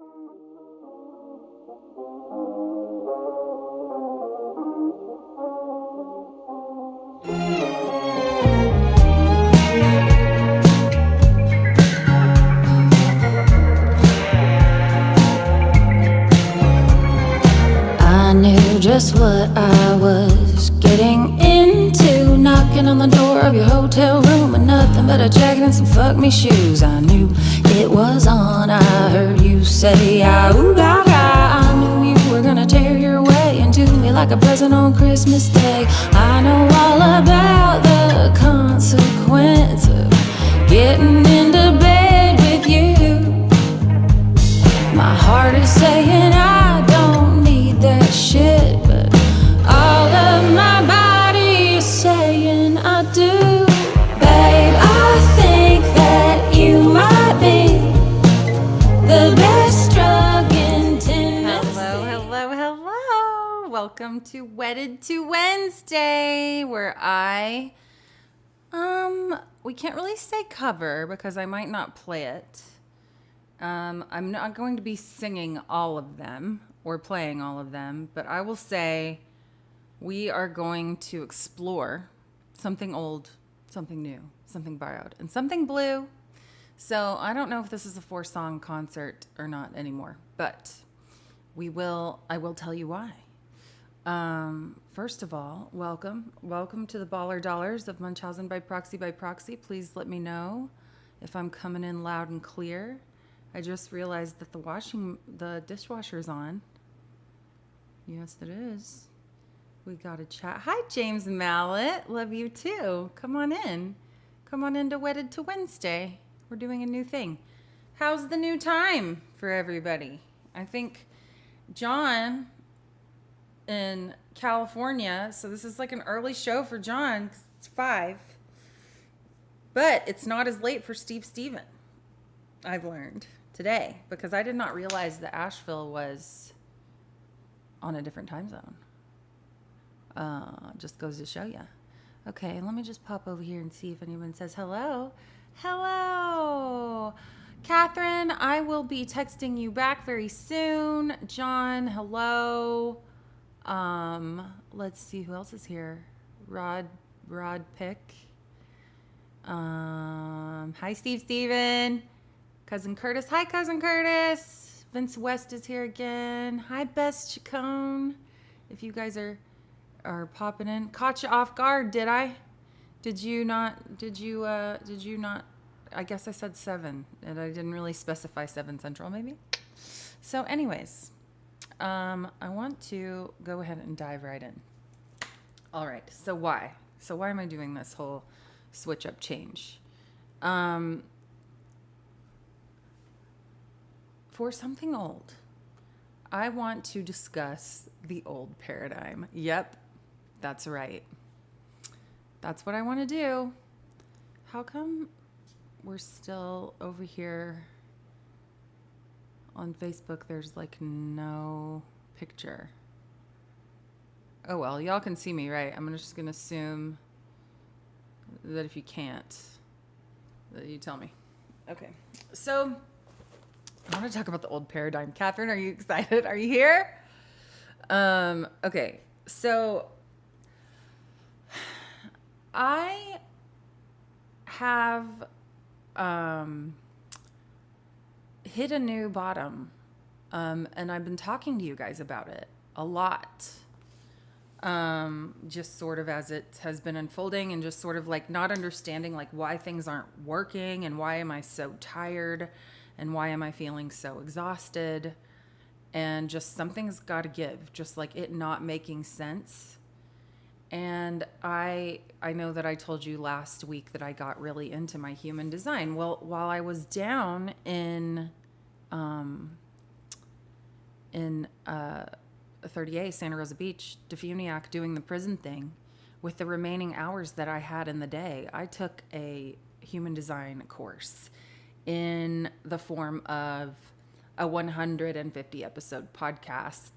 I knew just what I was getting into, knocking on the door of your hotel room with nothing but a jacket and some fuck me shoes. I knew it was on. I heard you say, ah, ooh, gaga. I knew you were gonna tear your way into me like a present on Christmas Day. I know all about the consequence of getting into bed with you. My heart is saying I don't need that shit, but all of my body is saying I do. Babe, I think that you might be the best drug in Tennessee. Hello. Welcome to Wedded to Wednesday, where we can't really say cover because I might not play it. I'm not going to be singing all of them or playing all of them, but I will say we are going to explore something old, something new, something borrowed, and something blue. So I don't know if this is a 4-song concert or not anymore, but I will tell you why. First of all, welcome to the Baller Dollars of Muchhausen by proxy. Please let me know if I'm coming in loud and clear. I just realized that the dishwasher's on. Yes, it is. We got a chat. Hi, James Mallet. Love you too. Come on in. Come on into Wedded to Wednesday. We're doing a new thing. How's the new time for everybody? I think John in California, so this is like an early show for John 'cause it's 5. But it's not as late for Steven. I've learned today, because I did not realize that Asheville was on a different time zone. Just goes to show you. Okay, let me just pop over here and see if anyone says hello. Hello, Catherine. I will be texting you back very soon. John, hello. Let's see who else is here. Rod Pick. Hi, Steven. Cousin Curtis. Hi, Cousin Curtis. Vince West is here again. Hi, Best Chacon. If you guys are popping in. Caught you off guard, did I? Did you not? I guess I said 7, and I didn't really specify 7 Central, maybe? So anyways, I want to go ahead and dive right in. All right, so why? So why am I doing this whole switch up change? For something old, I want to discuss the old paradigm. Yep, that's right. That's what I want to do. How come we're still over here on Facebook? There's like no picture. Oh well, y'all can see me, right? I'm just going to assume that if you can't, that you tell me. Okay, so I want to talk about the old paradigm. Catherine, are you excited? Are you here? Okay, so I have hit a new bottom, and I've been talking to you guys about it a lot. Just sort of as it has been unfolding, and just sort of like not understanding like why things aren't working, and why am I so tired, and why am I feeling so exhausted, and just something's got to give, just like it not making sense. And I know that I told you last week that I got really into my human design. Well, while I was down in 30A, Santa Rosa Beach, Defuniac, doing the prison thing, with the remaining hours that I had in the day, I took a human design course in the form of a 150 episode podcast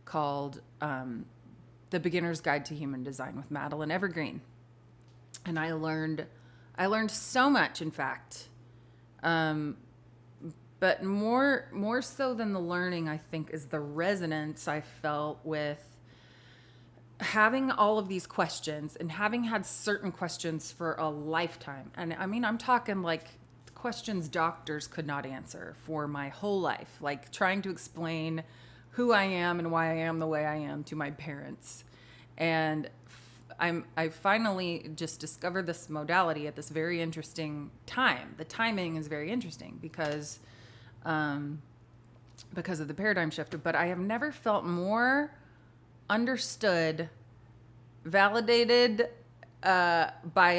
called The Beginner's Guide to Human Design with Madeline Evergreen. And I learned so much, in fact. But but more so than the learning, I think, is the resonance I felt with having all of these questions and having had certain questions for a lifetime. And I mean, I'm talking like questions doctors could not answer for my whole life, like trying to explain who I am and why I am the way I am to my parents. And I finally just discovered this modality at this very interesting time. The timing is very interesting because of the paradigm shift. But I have never felt more understood, validated by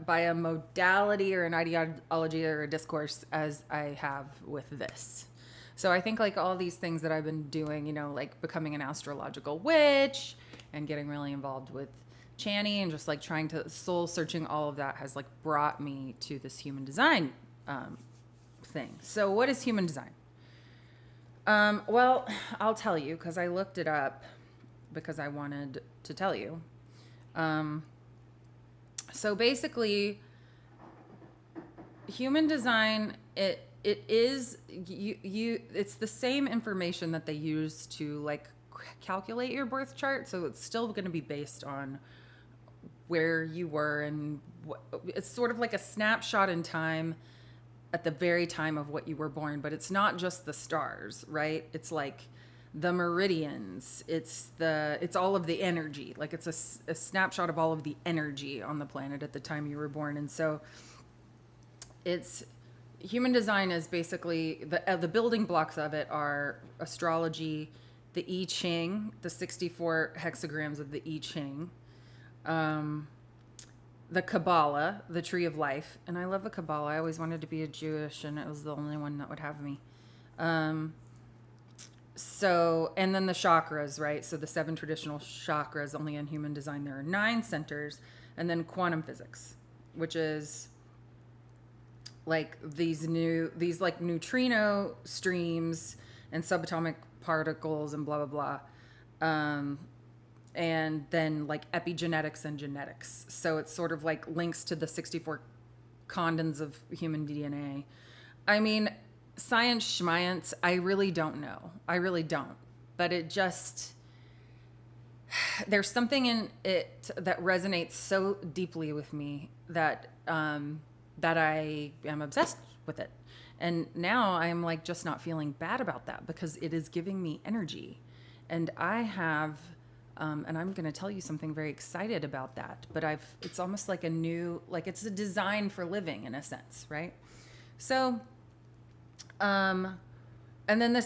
a modality or an ideology or a discourse as I have with this. So I think like all these things that I've been doing, you know, like becoming an astrological witch and getting really involved with Channy and just like trying to soul searching, all of that has like brought me to this human design thing. So what is human design? Well, I'll tell you because I looked it up because I wanted to tell you. So basically, human design, it is it's the same information that they use to like calculate your birth chart. So it's still going to be based on where you were, and it's sort of like a snapshot in time at the very time of what you were born. But it's not just the stars, right? It's like the meridians, it's all of the energy. Like it's a snapshot of all of the energy on the planet at the time you were born. And so it's human design is basically the building blocks of it are astrology, the I Ching, the 64 hexagrams of the I Ching, the Kabbalah, the tree of life. And I love the Kabbalah. I always wanted to be a Jewish, and it was the only one that would have me. So, and then the chakras, right? So the 7 traditional chakras, only in human design, there are 9 centers. And then quantum physics, which is like these like neutrino streams and subatomic particles and blah, blah, blah. And then like epigenetics and genetics. So it's sort of like links to the 64 condyns of human DNA. I mean, science schmience, I really don't know. I really don't. But it just, there's something in it that resonates so deeply with me that that I am obsessed with it. And now I'm like just not feeling bad about that because it is giving me energy. And I have, and I'm going to tell you something very excited about that, but it's almost like it's a design for living in a sense, right? So, and then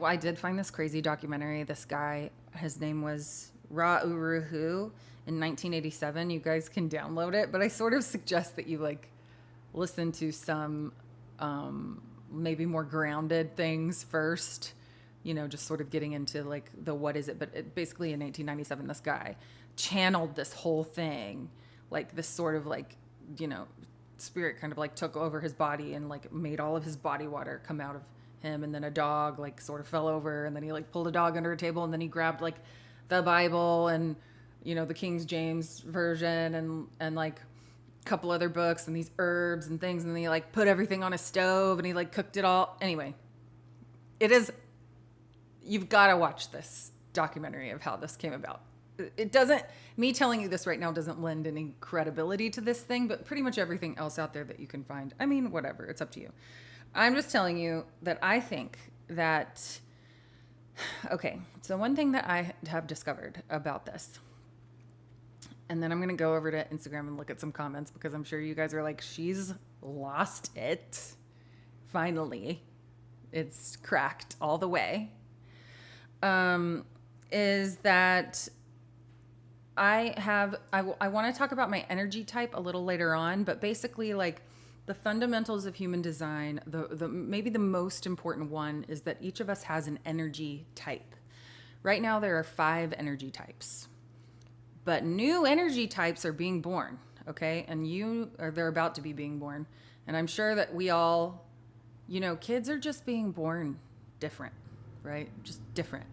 I did find this crazy documentary. This guy, his name was Ra Uru in 1987. You guys can download it, but I sort of suggest that you like listen to some, maybe more grounded things first, you know, just sort of getting into like the, what is it? But basically in 1897, this guy channeled this whole thing, like this sort of like, you know, spirit kind of like took over his body and like made all of his body water come out of him. And then a dog like sort of fell over, and then he like pulled a dog under a table, and then he grabbed like the Bible and, you know, the King James version and like a couple other books and these herbs and things. And then he like put everything on a stove and he like cooked it all. Anyway, you've got to watch this documentary of how this came about. Me telling you this right now doesn't lend any credibility to this thing, but pretty much everything else out there that you can find. I mean, whatever, it's up to you. I'm just telling you that I think that, okay, so one thing that I have discovered about this, and then I'm going to go over to Instagram and look at some comments because I'm sure you guys are like, she's lost it. Finally, it's cracked all the way. Is that I want to talk about my energy type a little later on, but basically like the fundamentals of human design, the maybe the most important one is that each of us has an energy type. Right now there are 5 energy types, but new energy types are being born. Okay. And they're about to be being born. And I'm sure that we all, you know, kids are just being born different, right? Just different.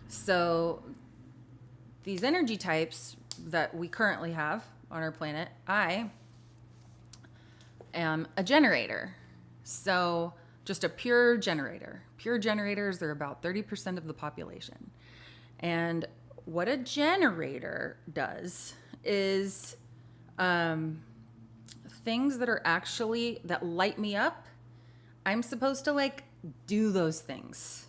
So these energy types that we currently have on our planet, I am a generator. So just a pure generator. Pure generators are about 30% of the population. And what a generator does is things that are actually, that light me up, I'm supposed to like do those things.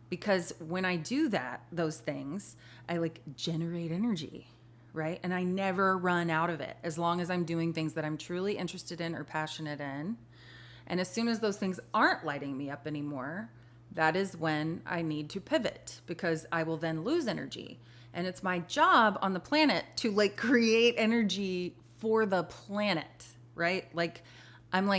Because when I do those things, I like generate energy, right? And I never run out of it as long as I'm doing things that I'm truly interested in or passionate in. And as soon as those things aren't lighting me up anymore, that is when I need to pivot, because I will then lose energy. And it's my job on the planet to like create energy for the planet, right? Like I'm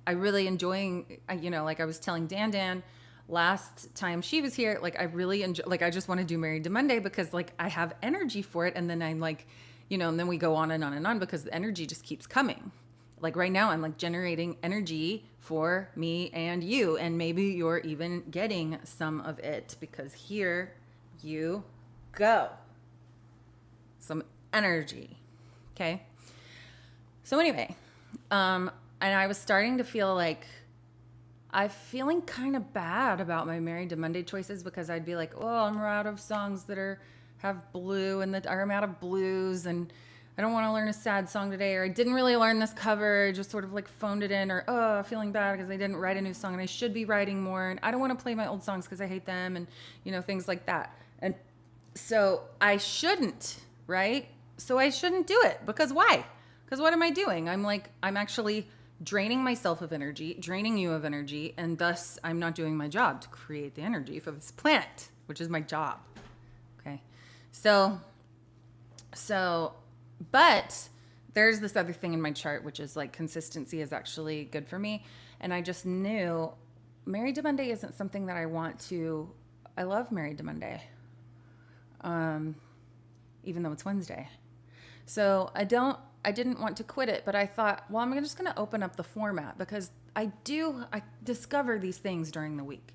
really enjoying, like I was telling Dan last time she was here, like I really enjoy, like I just want to do Married to Monday because like I have energy for it. And then I'm like, and then we go on and on and on because the energy just keeps coming. Like right now I'm like generating energy for me and you, and maybe you're even getting some of it because here you go. Some energy. Okay. So anyway, and I was starting to feel like I'm feeling kind of bad about my Married to Monday choices because I'd be like, oh, I'm out of songs that have blue, and that I'm out of blues, and I don't want to learn a sad song today, or I didn't really learn this cover, I just sort of like phoned it in, or feeling bad because I didn't write a new song and I should be writing more, and I don't want to play my old songs because I hate them, and things like that. And so I shouldn't, right? So I shouldn't do it, because why? Because what am I doing? I'm actually draining myself of energy, draining you of energy, and thus I'm not doing my job to create the energy for this planet, which is my job. Okay. But there's this other thing in my chart, which is like consistency is actually good for me. And I just knew Married to Monday isn't something that I want to. I love Married to Monday, even though it's Wednesday. So I didn't want to quit it, but I thought, well, I'm just going to open up the format because I discover these things during the week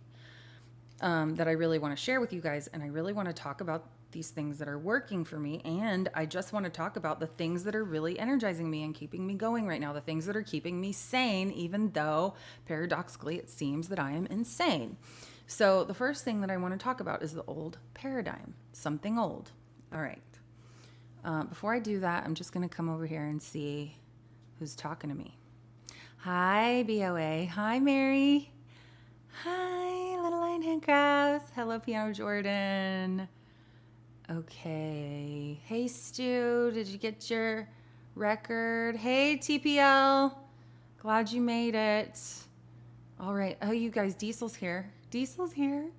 that I really want to share with you guys. And I really want to talk about these things that are working for me. And I just want to talk about the things that are really energizing me and keeping me going right now, the things that are keeping me sane, even though paradoxically it seems that I am insane. So the first thing that I want to talk about is the old paradigm, something old. All right. Before I do that, I'm just going to come over here and see who's talking to me. Hi, BOA. Hi, Mary. Hi, Little Lionhead Krause. Hello, Piano Jordan. Okay. Hey, Stu. Did you get your record? Hey, TPL. Glad you made it. All right. Oh, you guys, Diesel's here. Diesel's here.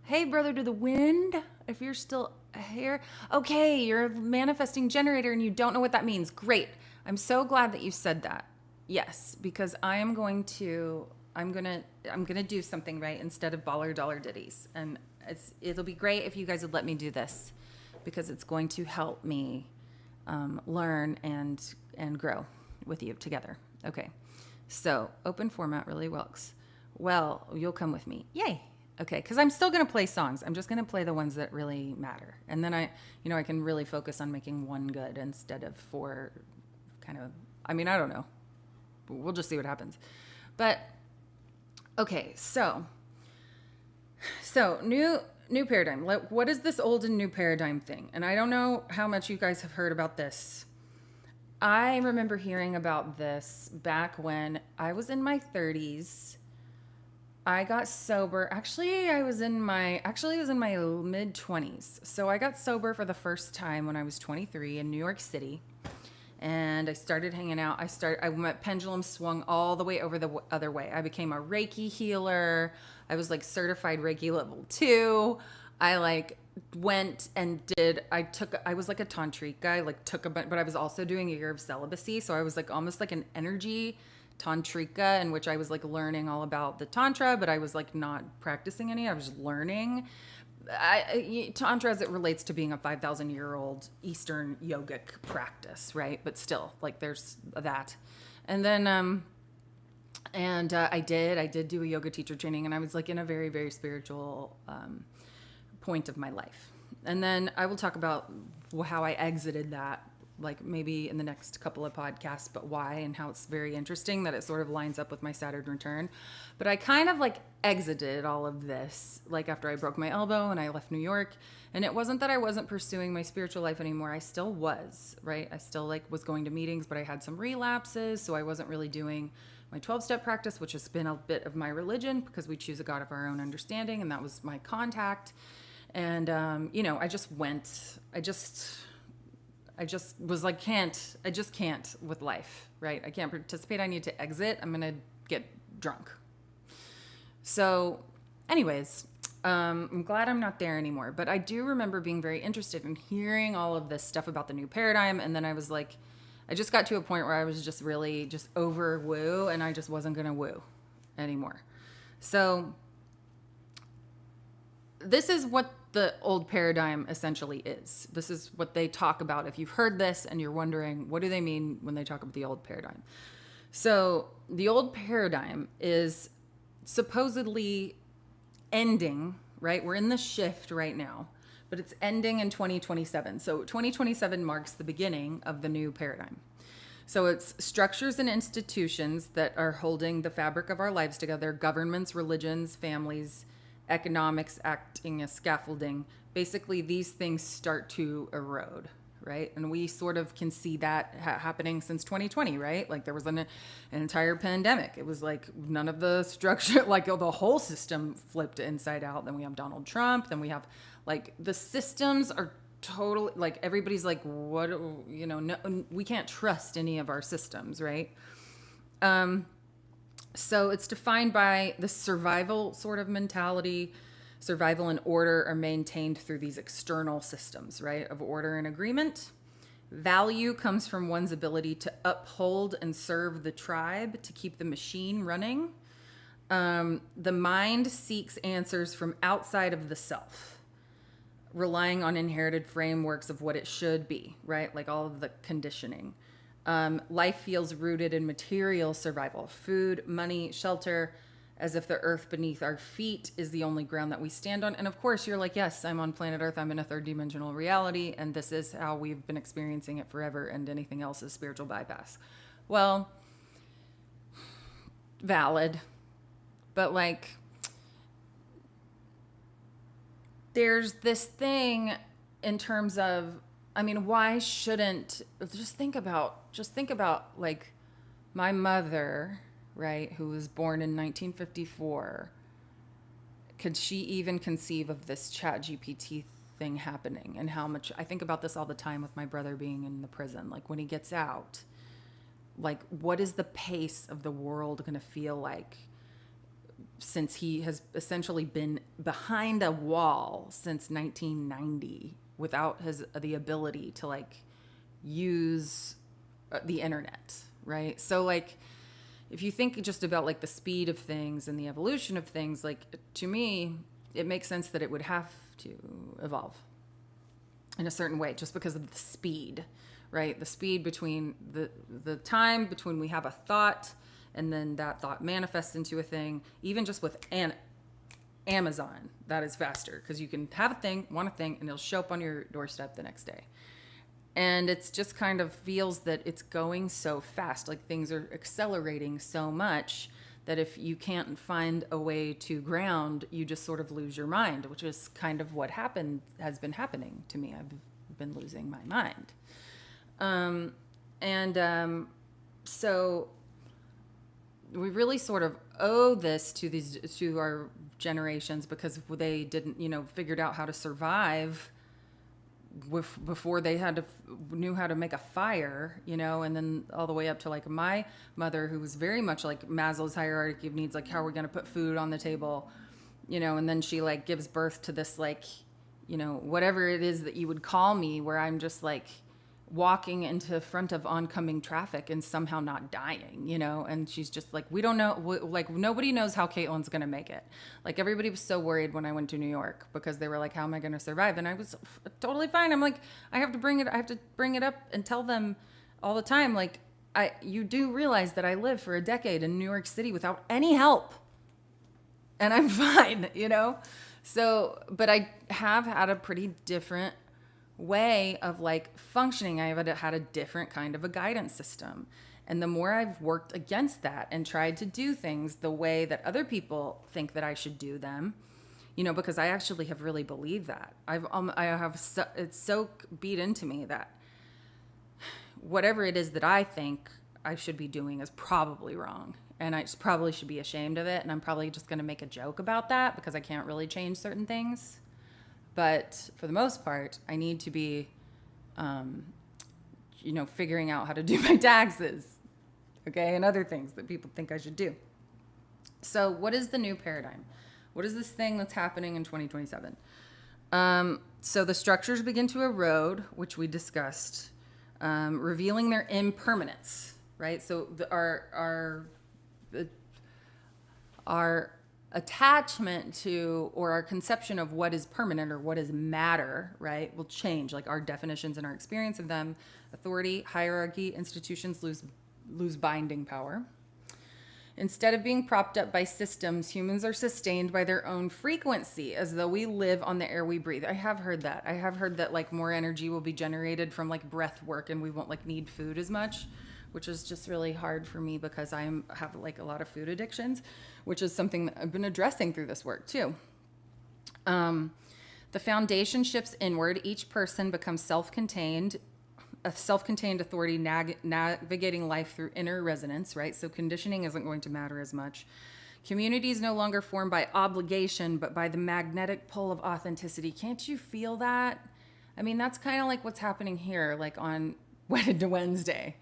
Hey, brother to the wind. If you're still here. Okay, you're a manifesting generator and you don't know what that means. Great. I'm so glad that you said that. Yes, because I'm gonna do something right instead of baller dollar ditties. And it'll be great if you guys would let me do this because it's going to help me learn and grow with you together. Okay. So open format really works. Well, you'll come with me. Yay. Okay, because I'm still going to play songs. I'm just going to play the ones that really matter. And then I can really focus on making one good instead of four kind of, I don't know. We'll just see what happens. But, okay, so new paradigm. What is this old and new paradigm thing? And I don't know how much you guys have heard about this. I remember hearing about this back when I was in my 30s. I got sober. Actually, it was in my mid 20s. So I got sober for the first time when I was 23 in New York City. And I started hanging out. I went pendulum swung all the way over the other way. I became a Reiki healer. I was like certified Reiki level 2. I like went and I was like a tantrika. But I was also doing a year of celibacy. So I was like almost like an energy tantrika, in which I was like learning all about the tantra, but I was like not practicing any. I was learning tantra as it relates to being a 5,000-year-old Eastern yogic practice, right? But still, like there's that. And then I did do a yoga teacher training, and I was like in a very, very spiritual point of my life. And then I will talk about how I exited that like maybe in the next couple of podcasts, but why and how it's very interesting that it sort of lines up with my Saturn return. But I kind of like exited all of this, like after I broke my elbow and I left New York. And it wasn't that I wasn't pursuing my spiritual life anymore. I still was, right? I still like was going to meetings, but I had some relapses. So I wasn't really doing my 12-step practice, which has been a bit of my religion because we choose a God of our own understanding. And that was my contact. And, I just went, I just was like, I just can't with life, right? I can't participate. I need to exit. I'm going to get drunk. So anyways, I'm glad I'm not there anymore, but I do remember being very interested in hearing all of this stuff about the new paradigm. And then I was like, I just got to a point where I was just really just over woo, and I just wasn't going to woo anymore. So this is what the old paradigm essentially is. This is what they talk about. If you've heard this and you're wondering, what do they mean when they talk about the old paradigm? So the old paradigm is supposedly ending, right? We're in the shift right now, but it's ending in 2027. So 2027 marks the beginning of the new paradigm. So it's structures and institutions that are holding the fabric of our lives together, governments, religions, families, economics acting as scaffolding. Basically, these things start to erode, right? And we sort of can see that happening since 2020, right? Like there was an entire pandemic. It was like none of the structure, like the whole system flipped inside out. Then we have Donald Trump. Then we have like the systems are totally like everybody's like, what, no, we can't trust any of our systems, right? So it's defined by the survival sort of mentality. Survival and order are maintained through these external systems, right, of order and agreement. Value comes from one's ability to uphold and serve the tribe to keep the machine running. The mind seeks answers from outside of the self, relying on inherited frameworks of what it should be, right, like all of the conditioning. Life feels rooted in material survival, food, money, shelter, as if the earth beneath our feet is the only ground that we stand on. And of course, you're like, yes, I'm on planet Earth. I'm in a third dimensional reality. And this is how we've been experiencing it forever. And anything else is spiritual bypass. Well, valid. But like, there's this thing in terms of, I mean, why shouldn't, just think about like my mother, right, who was born in 1954. Could she even conceive of this ChatGPT thing happening? And how much, I think about this all the time with my brother being in the prison. Like when he gets out, like what is the pace of the world going to feel like since he has essentially been behind a wall since 1990? Without the ability to like use the internet, right? So like, if you think just about like the speed of things and the evolution of things, like to me, it makes sense that it would have to evolve in a certain way just because of the speed, right? The speed between the time between we have a thought and then that thought manifests into a thing, even just with Amazon, that is faster because you can have a thing, want a thing, and it'll show up on your doorstep the next day. And it's just kind of feels that it's going so fast, like things are accelerating so much that if you can't find a way to ground, you just sort of lose your mind, which is kind of what has been happening to me. I've been losing my mind. So we really sort of owe this to our generations because they didn't, figured out how to survive before they knew how to make a fire, and then all the way up to like my mother, who was very much like Maslow's hierarchy of needs, like how are we going to put food on the table, and then she like gives birth to this like, whatever it is that you would call me, where I'm just like walking into front of oncoming traffic and somehow not dying, and she's just like, we don't know, like nobody knows how Caitlin's going to make it. Like everybody was so worried when I went to New York because they were like, how am I going to survive? And I was totally fine. I'm like, I have to bring it up and tell them all the time. Like you do realize that I lived for a decade in New York City without any help and I'm fine, So, but I have had a pretty different way of like functioning. I had a different kind of a guidance system. And the more I've worked against that and tried to do things the way that other people think that I should do them, you know, because I actually have really believed that. It's so beat into me that whatever it is that I think I should be doing is probably wrong. And I just probably should be ashamed of it. And I'm probably just going to make a joke about that because I can't really change certain things. But for the most part, I need to be, figuring out how to do my taxes, okay, and other things that people think I should do. So what is the new paradigm? What is this thing that's happening in 2027? So the structures begin to erode, which we discussed, revealing their impermanence, right? So our attachment to, or our conception of what is permanent or what is matter, right, will change. Like our definitions and our experience of them, authority, hierarchy, institutions lose binding power. Instead of being propped up by systems, humans are sustained by their own frequency, as though we live on the air we breathe. I have heard that. I have heard that like more energy will be generated from like breath work and we won't like need food as much, which is just really hard for me because I have like a lot of food addictions, which is something that I've been addressing through this work too. The foundation shifts inward. Each person becomes a self-contained authority navigating life through inner resonance, right? So conditioning isn't going to matter as much. Community is no longer formed by obligation, but by the magnetic pull of authenticity. Can't you feel that? I mean, that's kind of like what's happening here, like on Wedded to Wednesday.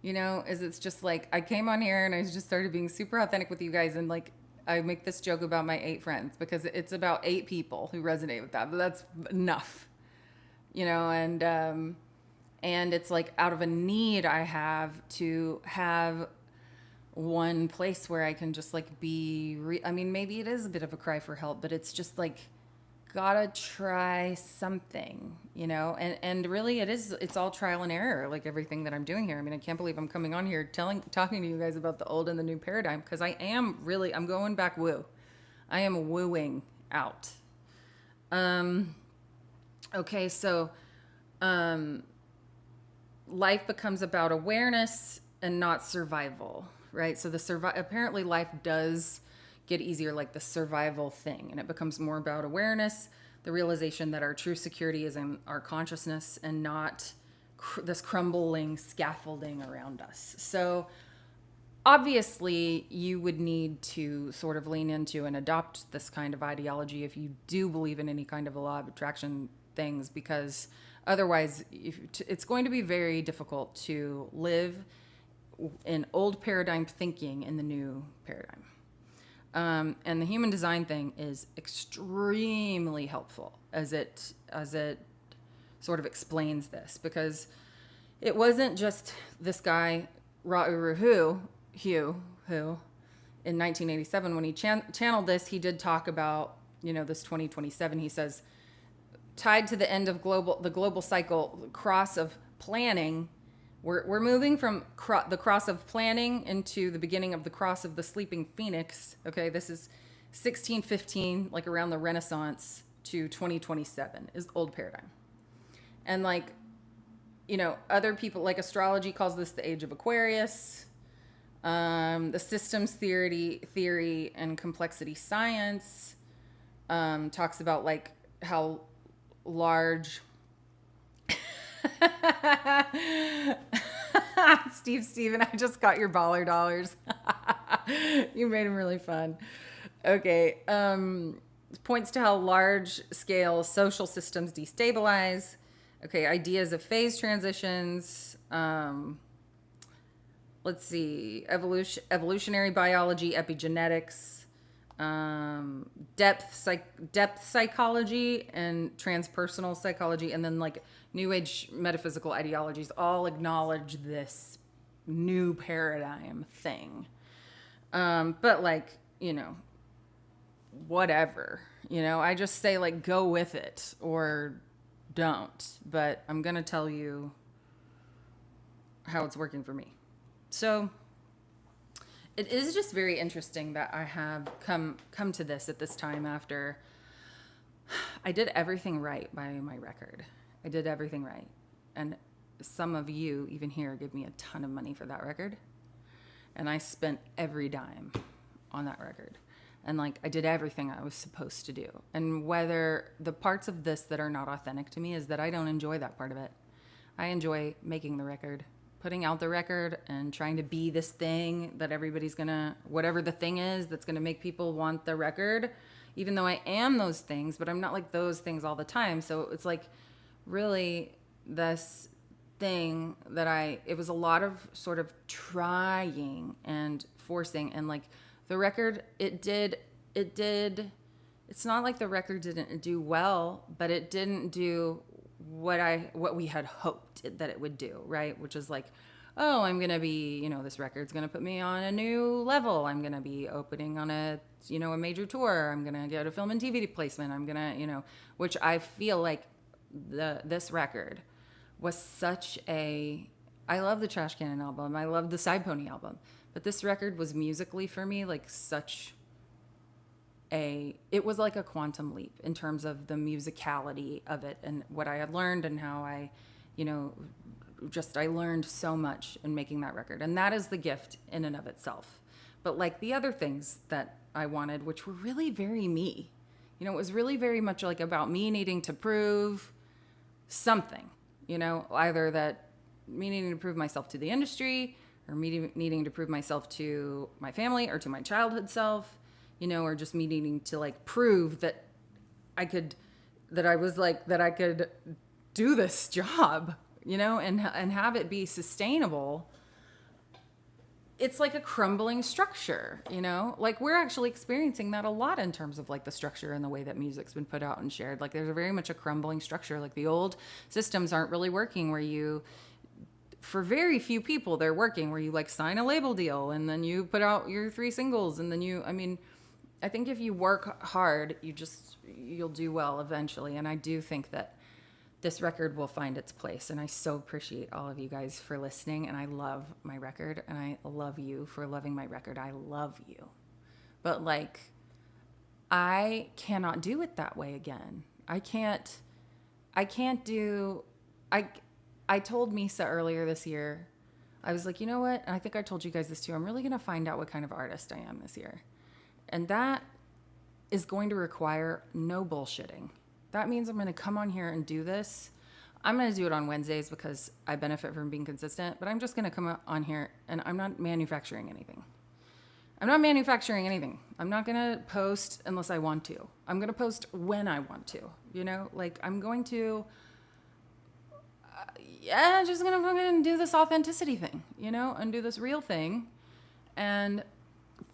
You know, it's just like I came on here and I just started being super authentic with you guys. And like, I make this joke about my 8 friends because it's about 8 people who resonate with that, but that's enough, you know, and it's like out of a need I have to have one place where I can just like I mean, maybe it is a bit of a cry for help, but it's just like, gotta try something, you know, and really it's all trial and error, like everything that I'm doing here. I mean, I can't believe I'm coming on here talking to you guys about the old and the new paradigm, because I'm going back woo. I am wooing out. Okay, so life becomes about awareness and not survival, right? So apparently life does get easier, like the survival thing, and it becomes more about awareness, the realization that our true security is in our consciousness and not this crumbling scaffolding around us. So obviously you would need to sort of lean into and adopt this kind of ideology if you do believe in any kind of a law of attraction things, because otherwise it's going to be very difficult to live in old paradigm thinking in the new paradigm. And the human design thing is extremely helpful as it sort of explains this, because it wasn't just this guy Hugh in 1987 when he channeled this. He did talk about, you know, this 2027. He says, tied to the end of the global cycle cross of planning. We're moving from the cross of planning into the beginning of the cross of the sleeping phoenix. Okay, this is 1615, like around the Renaissance, to 2027 is old paradigm. And like, you know, other people, like astrology calls this the age of Aquarius. The systems theory and complexity science talks about like how large... Steven, I just got your baller dollars. You made them really fun. Okay. Points to how large scale social systems destabilize. Okay. Ideas of phase transitions. Let's see. Evolutionary biology, epigenetics, depth psychology and transpersonal psychology, and then like new age metaphysical ideologies all acknowledge this new paradigm thing. But like, you know, whatever, you know, I just say like, go with it or don't, but I'm going to tell you how it's working for me. So it is just very interesting that I have come to this at this time after I did everything right by my record. I did everything right. And some of you, even here, give me a ton of money for that record. And I spent every dime on that record. And like, I did everything I was supposed to do. And whether the parts of this that are not authentic to me is that I don't enjoy that part of it. I enjoy making the record, putting out the record, and trying to be this thing that everybody's gonna, whatever the thing is that's gonna make people want the record, even though I am those things, but I'm not like those things all the time. So it's like really this thing that it was a lot of sort of trying and forcing, and like the record, it's not like the record didn't do well, but it didn't do what we had hoped that it would do, right? Which is like, oh, I'm going to be, this record's going to put me on a new level. I'm going to be opening on a major tour. I'm going to get a film and TV placement. I'm going to, which I feel like this record was such I love the Trash Cannon album. I love the Side Pony album. But this record was musically for me like it was like a quantum leap in terms of the musicality of it and what I had learned and how I learned so much in making that record. And that is the gift in and of itself. But like the other things that I wanted, which were really very me, it was really very much like about me needing to prove something, either that me needing to prove myself to the industry, or me needing to prove myself to my family or to my childhood self, or just me needing to like prove that I could do this job, and have it be sustainable. It's like a crumbling structure, like we're actually experiencing that a lot in terms of like the structure and the way that music's been put out and shared. Like there's very much a crumbling structure. Like the old systems aren't really working, where for very few people, they're working, where you like sign a label deal and then you put out your 3 singles and then I think if you work hard, you'll do well eventually. And I do think that this record will find its place. And I so appreciate all of you guys for listening. And I love my record, and I love you for loving my record. I love you. But like, I cannot do it that way again. I told Misa earlier this year, I was like, you know what? And I think I told you guys this too. I'm really going to find out what kind of artist I am this year. And that is going to require no bullshitting. That means I'm going to come on here and do this. I'm going to do it on Wednesdays because I benefit from being consistent, but I'm just going to come on here and I'm not manufacturing anything. I'm not going to post unless I want to. I'm going to post when I want to, like I'm going to, just going to fucking do this authenticity thing, and do this real thing and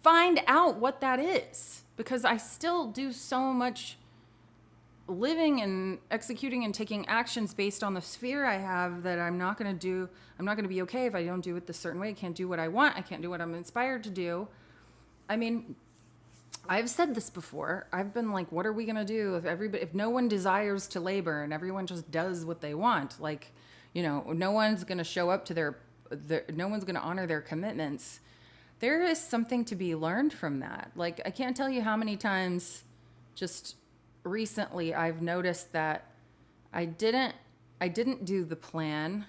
find out what that is, because I still do so much living and executing and taking actions based on the sphere I have that I'm not going to be okay if I don't do it this certain way. I can't do what I want. I can't do what I'm inspired to do. I've said this before. I've been like, what are we going to do if no one desires to labor and everyone just does what they want? Like, no one's going to show up to no one's going to honor their commitments. There is something to be learned from that. Like, I can't tell you how many times just recently I've noticed that I didn't do the plan.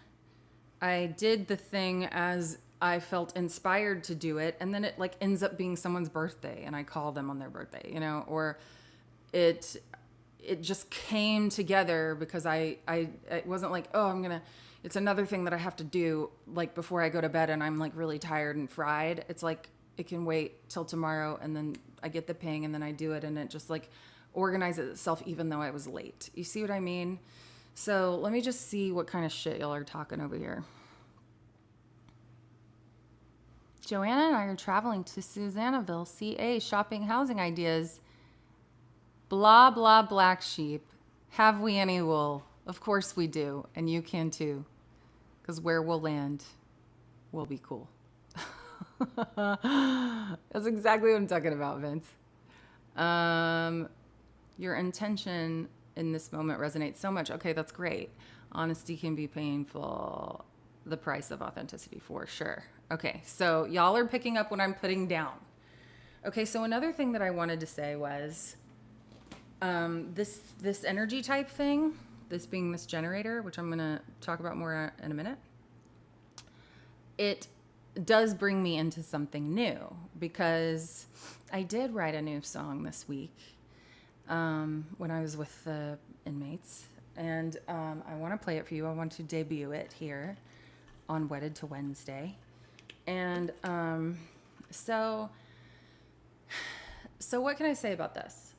I did the thing as I felt inspired to do it, and then it like ends up being someone's birthday and I call them on their birthday, or it just came together because it wasn't like, oh, it's another thing that I have to do like before I go to bed and I'm like really tired and fried. It's like it can wait till tomorrow, and then I get the ping and then I do it, and it just like organizes itself even though I was late. You see what I mean? So let me just see what kind of shit y'all are talking over here. Joanna and I are traveling to Susanville, CA, shopping housing ideas. Blah, blah, black sheep. Have we any wool? Of course we do, and you can too. Because where we'll land will be cool. That's exactly what I'm talking about, Vince. Your intention in this moment resonates so much. Okay, that's great. Honesty can be painful. The price of authenticity, for sure. Okay, so y'all are picking up what I'm putting down. Okay, so another thing that I wanted to say was this energy type thing this being this generator, which I'm going to talk about more in a minute, it does bring me into something new, because I did write a new song this week when I was with the inmates, and I want to play it for you. I want to debut it here on Wedded to Wednesday. And so what can I say about this?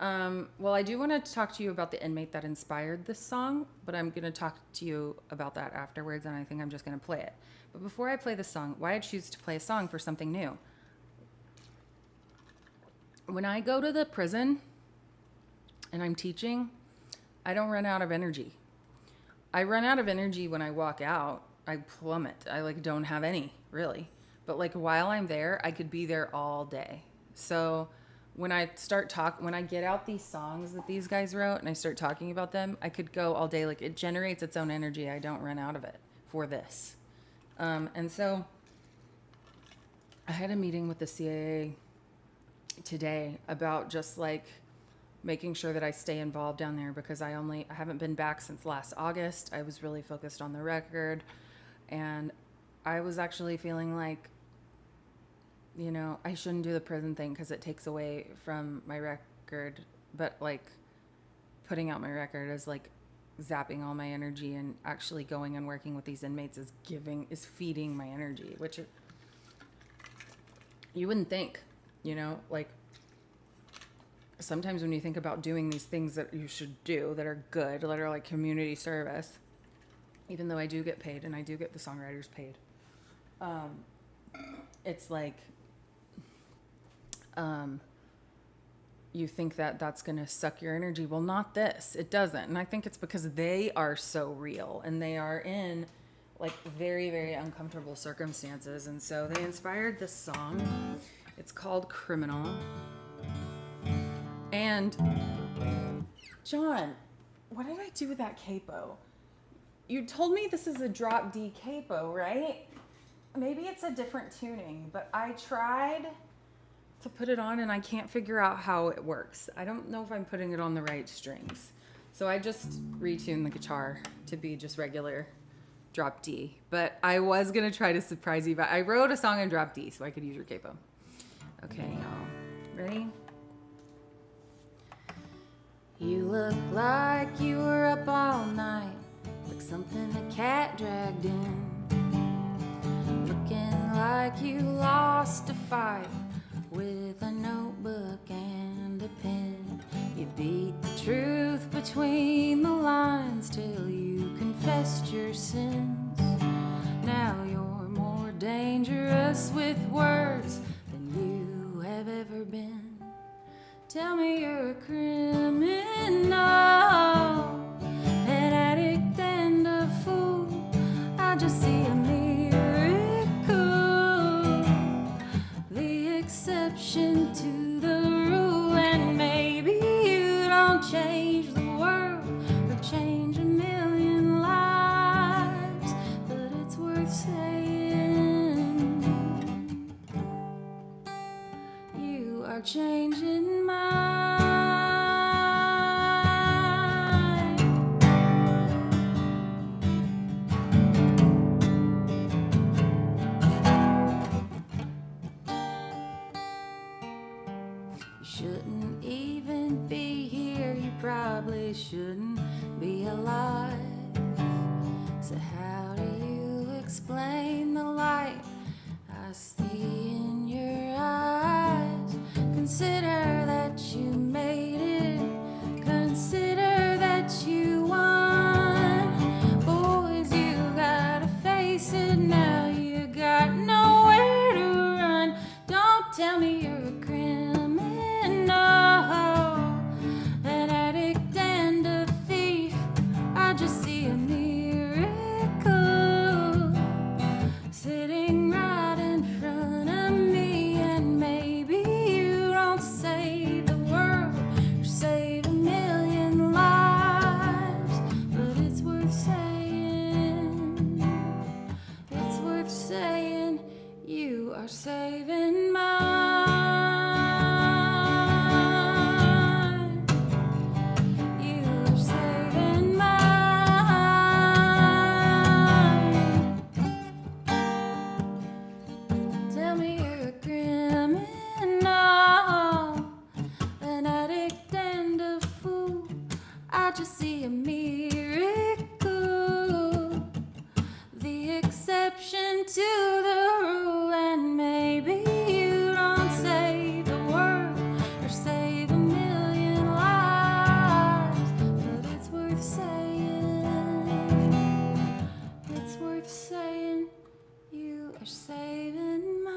Well, I do want to talk to you about the inmate that inspired this song, but I'm going to talk to you about that afterwards, and I think I'm just going to play it. But before I play the song, why I choose to play a song for something new. When I go to the prison and I'm teaching, I don't run out of energy. I run out of energy when I walk out. I plummet. I don't have any, really. But while I'm there, I could be there all day. So when I when I get out these songs that these guys wrote and I start talking about them, I could go all day. It generates its own energy. I don't run out of it for this. And so I had a meeting with the CAA today about just making sure that I stay involved down there, because I haven't been back since last August. I was really focused on the record, and I was actually feeling I shouldn't do the prison thing because it takes away from my record, but putting out my record is zapping all my energy, and actually going and working with these inmates is feeding my energy, which you wouldn't think, sometimes when you think about doing these things that you should do that are good, that are community service, even though I do get paid and I do get the songwriters paid, it's you think that that's going to suck your energy. Well, not this. It doesn't. And I think it's because they are so real, and they are in very, very uncomfortable circumstances. And so they inspired this song. It's called Criminal. And John, what did I do with that capo? You told me this is a drop D capo, right? Maybe it's a different tuning, but I tried to put it on and I can't figure out how it works. I don't know if I'm putting it on the right strings. So I just retuned the guitar to be just regular drop D. But I was going to try to surprise you, but I wrote a song in drop D so I could use your capo. Okay, y'all. Ready? You look like you were up all night, like something a cat dragged in. Looking like you lost a fight with a notebook and a pen. You beat the truth between the lines till you confessed your sins. Now you're more dangerous with words than you have ever been. Tell me you're a criminal, an addict and a fool. I just see a miracle, the exception to the rule. And maybe you don't change the world or change a million lives, but it's worth saying you are changing mine. You shouldn't even be here, you probably shouldn't be alive. So how do you explain the light I see in your eyes? Consider that you made it, consider that you won. Boys, you gotta face it now, you got nowhere to run. Don't tell me you're a criminal, an addict and a thief. I just see a miracle sitting right in front not just see a miracle, the exception to the rule, and maybe you don't save the world or save a million lives, but it's worth saying, it's worth saying you are saving mine.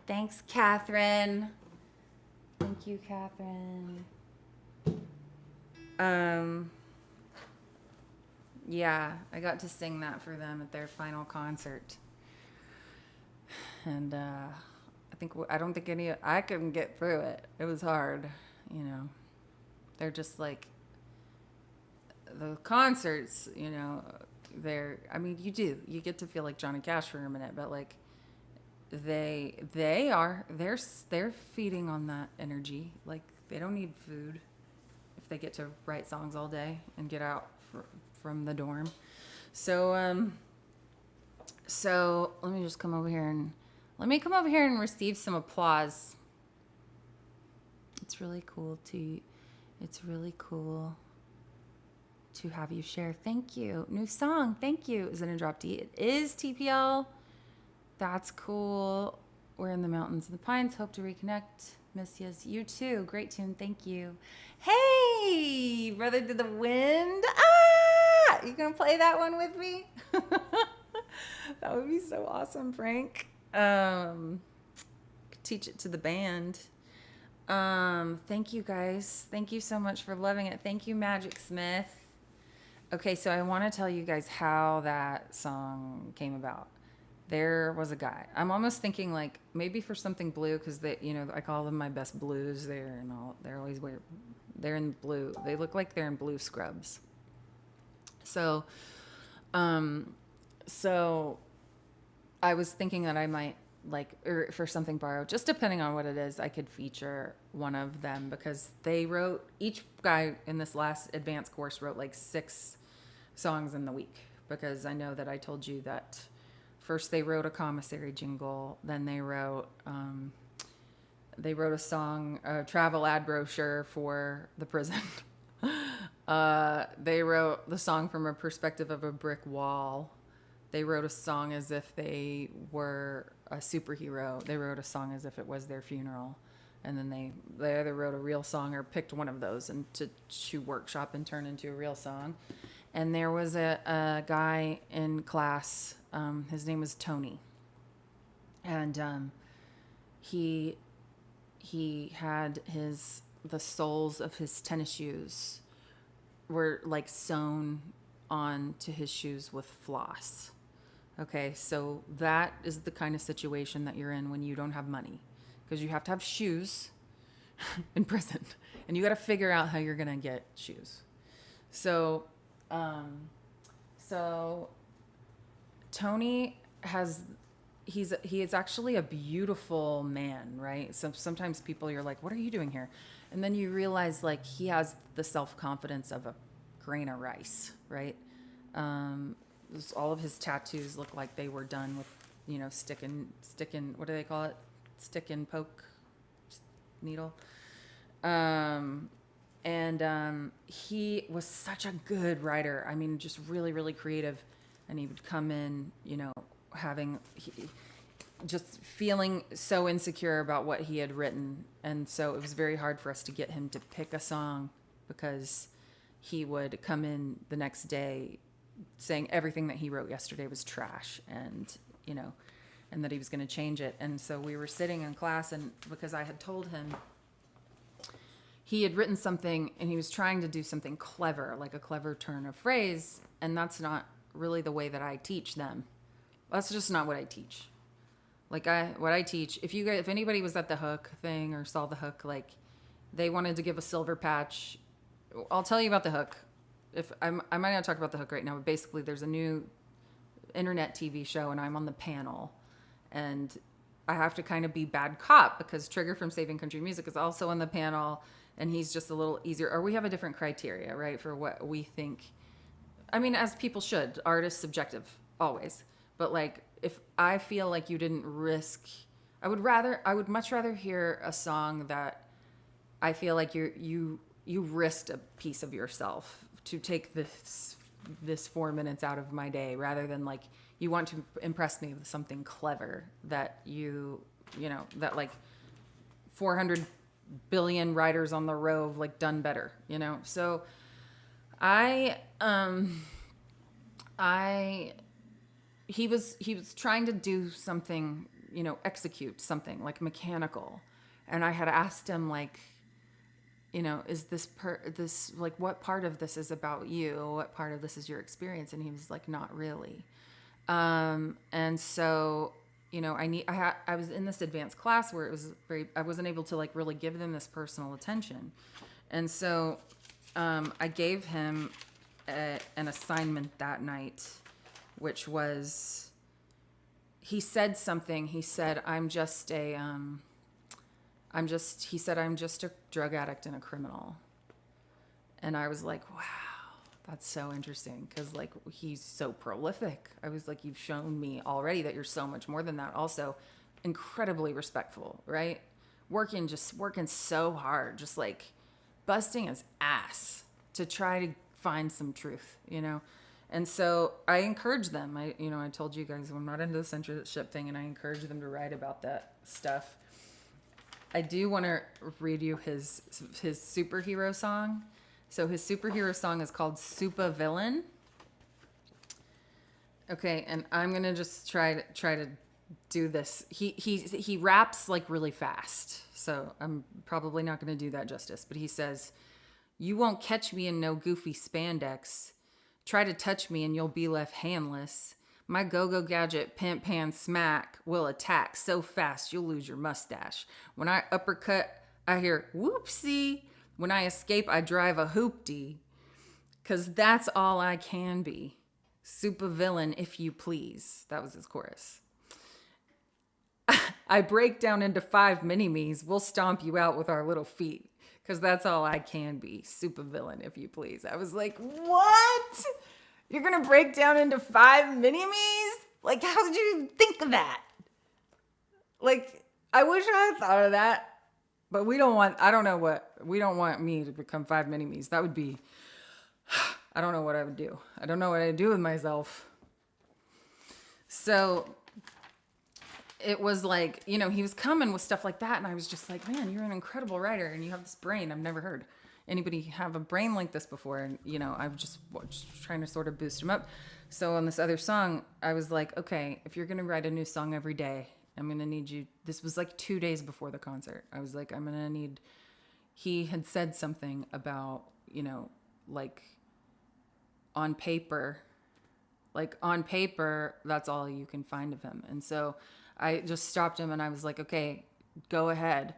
Thanks, Catherine. Thank you, Catherine. Yeah, I got to sing that for them at their final concert. And I don't think I couldn't get through it. It was hard, you know. They're just like, the concerts, you know, you get to feel like Johnny Cash for a minute, but like, they're feeding on that energy. Like, they don't need food if they get to write songs all day and get out from the dorm. So let me come over here and receive some applause. It's really cool to have you share. Thank you. New song. Thank you. Is it in drop D? It is, TPL. That's cool. We're in the mountains and the pines. Hope to reconnect. Miss you too. Great tune. Thank you. Hey, Brother to the Wind. You gonna play that one with me? That would be so awesome, Frank. Teach it to the band. Thank you guys. Thank you so much for loving it. Thank you, Magic Smith. Okay, so I want to tell you guys how that song came about. There was a guy. I'm almost thinking like maybe for something blue, because they, you know, I call them my best blues. They're in blue. They look like they're in blue scrubs. So I was thinking that I might or for something borrowed, just depending on what it is, I could feature one of them, because each guy in this last advanced course wrote like 6 songs in the week, because I know that I told you that first they wrote a commissary jingle, then they wrote a song, a travel ad brochure for the prison. They wrote the song from a perspective of a brick wall. They wrote a song as if they were a superhero. They wrote a song as if it was their funeral. And then they either wrote a real song or picked one of those and to workshop and turn into a real song. And there was a guy in class, his name was Tony. And he had the soles of his tennis shoes were like sewn on to his shoes with floss. Okay, so that is the kind of situation that you're in when you don't have money, because you have to have shoes in prison, and you got to figure out how you're gonna get shoes. So Tony he is actually a beautiful man, right? So sometimes people, you're like, what are you doing here? And then you realize like he has the self-confidence of a grain of rice, right? All of his tattoos look like they were done with, you know, stick and what do they call it? Stick and poke needle. He was such a good writer. I mean, just really, really creative. And he would come in, you know, just feeling so insecure about what he had written. And so it was very hard for us to get him to pick a song, because he would come in the next day saying everything that he wrote yesterday was trash, and, you know, and that he was going to change it. And so we were sitting in class, and because I had told him he had written something and he was trying to do something clever, like a clever turn of phrase, and that's not really the way that I teach them. That's just not what I teach. Like what I teach, if anybody was at the Hook thing or saw the Hook, like they wanted to give a silver patch. I'll tell you about the Hook. I might not talk about the Hook right now, but basically there's a new internet TV show and I'm on the panel, and I have to kind of be bad cop because Trigger from Saving Country Music is also on the panel, and he's just a little easier, or we have a different criteria, right, for what we think. I mean, as people should. Art is subjective, always. but like if I feel like you didn't risk, I would much rather hear a song that I feel like you risked a piece of yourself to take this 4 minutes out of my day, rather than like you want to impress me with something clever that that like 400 billion writers on the row have like done better, So I he was trying to do something, execute something like mechanical, and I had asked him like, is this like, what part of this is about you? What part of this is your experience? And he was like, not really. And so, I was in this advanced class where it was I wasn't able to like really give them this personal attention. And so, I gave him an assignment that night, which was, he said something. He said, I'm just a drug addict and a criminal. And I was like, wow, that's so interesting. Cause like, he's so prolific. I was like, you've shown me already that you're so much more than that. Also incredibly respectful, right? Working so hard, just like busting his ass to try to find some truth, And so I encourage them. I told you guys I'm not into the censorship thing, and I encourage them to write about that stuff. I do want to read you his superhero song. So his superhero song is called Super Villain. Okay, and I'm gonna just try to do this. He raps like really fast, so I'm probably not gonna do that justice. But he says, "You won't catch me in no goofy spandex. Try to touch me and you'll be left handless. My go-go gadget, pimp pan smack, will attack so fast you'll lose your mustache. When I uppercut, I hear whoopsie. When I escape, I drive a hoopty. 'Cause that's all I can be. Super villain, if you please." That was his chorus. "I break down into 5 mini-me's. We'll stomp you out with our little feet. 'Cause that's all I can be. Super villain, if you please." I was like, what? You're going to break down into 5 mini-me's? Like, how did you even think of that? Like, I wish I had thought of that. But we don't want me to become 5 mini-me's. That would be, I don't know what I would do. I don't know what I'd do with myself. So it was like, he was coming with stuff like that. And I was just like, man, you're an incredible writer and you have this brain. I've never heard anybody have a brain like this before. And, I'm just trying to sort of boost him up. So on this other song, I was like, okay, if you're going to write a new song every day, I'm going to need you. This was like 2 days before the concert. I was like, I'm going to need, he had said something about, like on paper, that's all you can find of him. And so I just stopped him and I was like, okay, go ahead.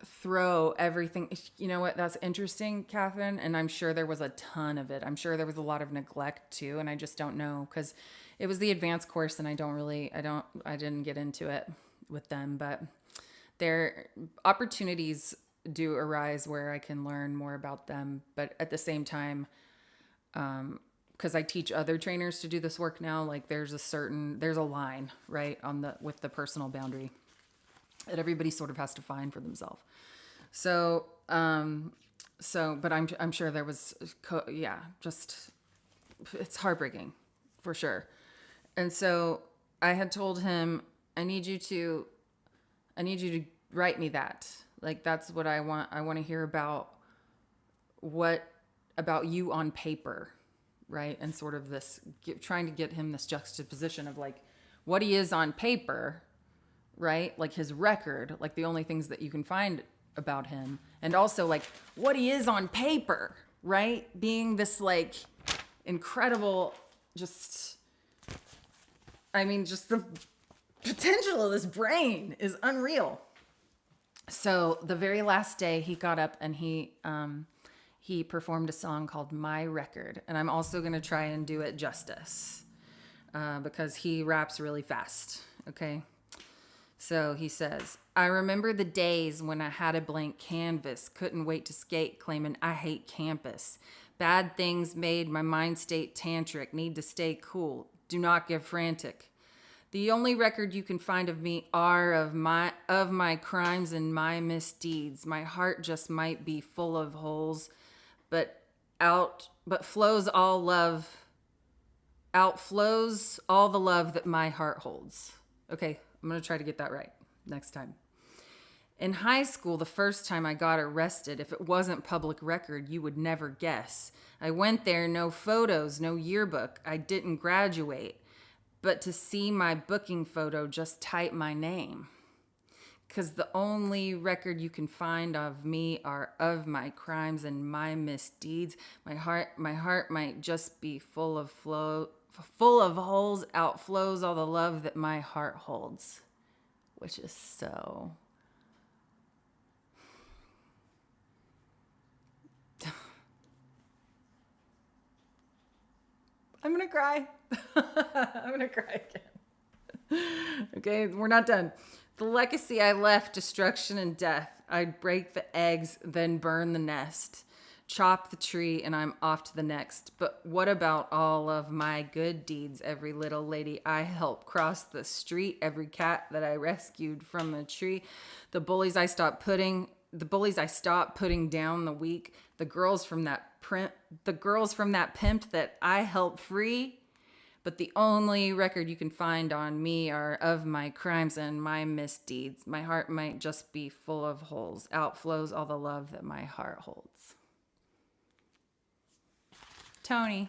Throw everything. You know what? That's interesting, Catherine. And I'm sure there was a ton of it. I'm sure there was a lot of neglect too. And I just don't know, because it was the advanced course and I didn't get into it with them, but their opportunities do arise where I can learn more about them. But at the same time, because I teach other trainers to do this work now, like there's a line, right, with the personal boundary that everybody sort of has to find for themselves. So, but I'm sure there was, just, it's heartbreaking for sure. And so I had told him, I need you to write me that. Like, that's what I want. I want to hear about you on paper, right? And sort of trying to get him this juxtaposition of like what he is on paper, right? Like his record, like the only things that you can find about him. And also like what he is on paper, right? Being this like incredible, just the potential of this brain is unreal. So the very last day he got up and he performed a song called My Record. And I'm also going to try and do it justice because he raps really fast. Okay. So he says, I remember the days when I had a blank canvas, couldn't wait to skate, claiming I hate campus. Bad things made my mind state tantric, need to stay cool. Do not get frantic. The only record you can find of me are of my crimes and my misdeeds. My heart just might be full of holes, but flows all love, outflows all the love that my heart holds. Okay, I'm gonna try to get that right next time. In high school, the first time I got arrested, if it wasn't public record, you would never guess. I went there, no photos, no yearbook. I didn't graduate. But to see my booking photo, just type my name. 'Cause the only record you can find of me are of my crimes and my misdeeds. My heart might just be full of holes, outflows all the love that my heart holds. Which is so... I'm gonna cry. I'm gonna cry again. Okay, we're not done. The legacy I left, destruction and death. I'd break the eggs, then burn the nest. Chop the tree, and I'm off to the next. But what about all of my good deeds? Every little lady I helped cross the street, every cat that I rescued from a tree, the bullies I stopped putting down the weak, the girls from that pimp that I helped free. But the only record you can find on me are of my crimes and my misdeeds. My heart might just be full of holes, outflows all the love that my heart holds. Tony.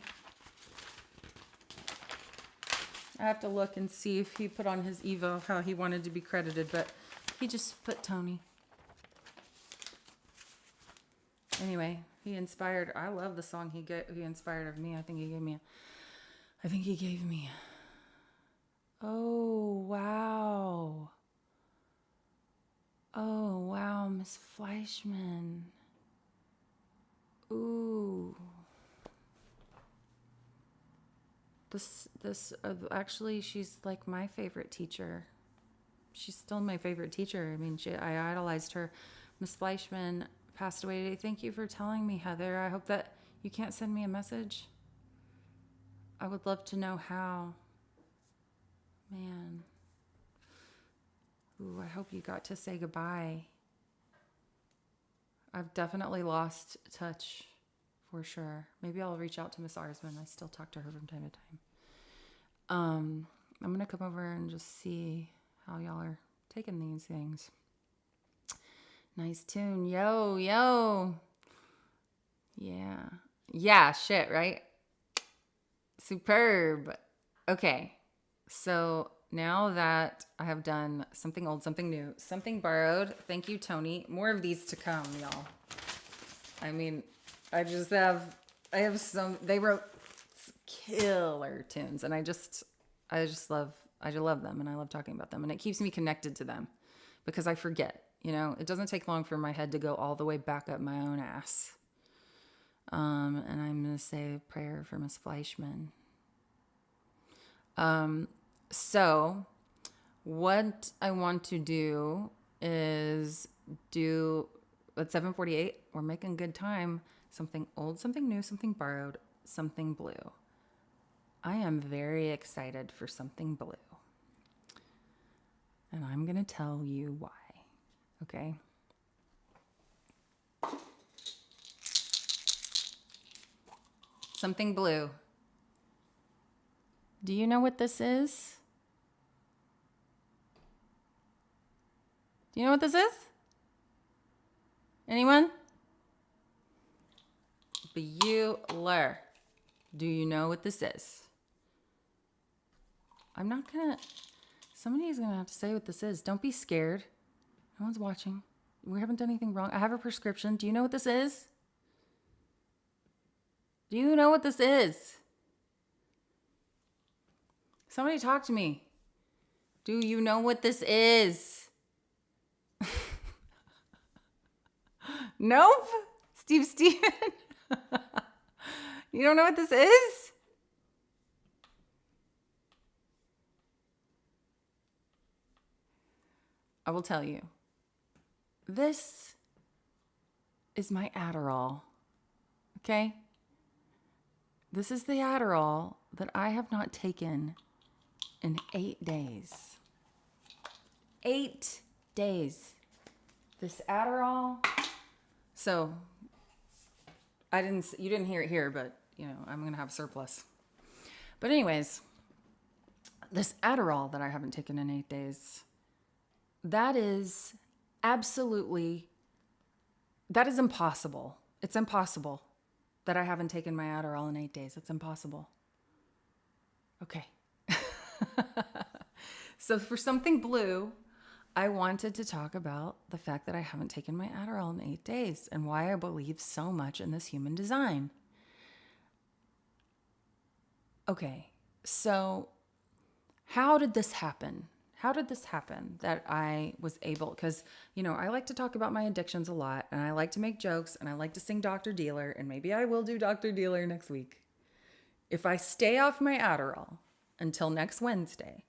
I have to look and see if he put on his Evo how he wanted to be credited, but he just put Tony. Anyway, he inspired. I love the song he inspired of me. I think he gave me. Oh wow. Oh wow, Miss Fleischman. Ooh. This actually, she's like my favorite teacher. She's still my favorite teacher. I mean, I idolized her. Miss Fleischman passed away today. Thank you for telling me, Heather. I hope that you can't send me a message. I would love to know how. Man. Ooh, I hope you got to say goodbye. I've definitely lost touch for sure. Maybe I'll reach out to Miss Arsman. I still talk to her from time to time. I'm going to come over and just see how y'all are taking these things. Nice tune. Yo, yo. Yeah. Yeah, shit, right? Superb. Okay. So now that I have done something old, something new, something borrowed. Thank you, Tony. More of these to come, y'all. I mean, I have some, they wrote killer tunes, and I love them, and I love talking about them, and it keeps me connected to them because I forget, it doesn't take long for my head to go all the way back up my own ass. And I'm going to say a prayer for Miss Fleischman. So what I want to do is at 7:48, we're making good time. Something old, something new, something borrowed, something blue. I am very excited for something blue. And I'm going to tell you why. Okay? Something blue. Do you know what this is? Do you know what this is? Anyone? Bueller. Do you know what this is? Somebody's gonna have to say what this is. Don't be scared. No one's watching. We haven't done anything wrong. I have a prescription. Do you know what this is? Do you know what this is? Somebody talk to me. Do you know what this is? Nope. Steven. You don't know what this is? I will tell you. This is my Adderall. Okay? This is the Adderall that I have not taken in 8 days. 8 days. This Adderall. So you didn't hear it here, but I'm going to have surplus. But anyways, this Adderall that I haven't taken in 8 days, that is impossible. It's impossible that I haven't taken my Adderall in 8 days. It's impossible. Okay. So for something blue, I wanted to talk about the fact that I haven't taken my Adderall in 8 days and why I believe so much in this human design. Okay, so how did this happen? How did this happen that I was able, because, I like to talk about my addictions a lot, and I like to make jokes, and I like to sing Dr. Dealer, and maybe I will do Dr. Dealer next week. If I stay off my Adderall until next Wednesday,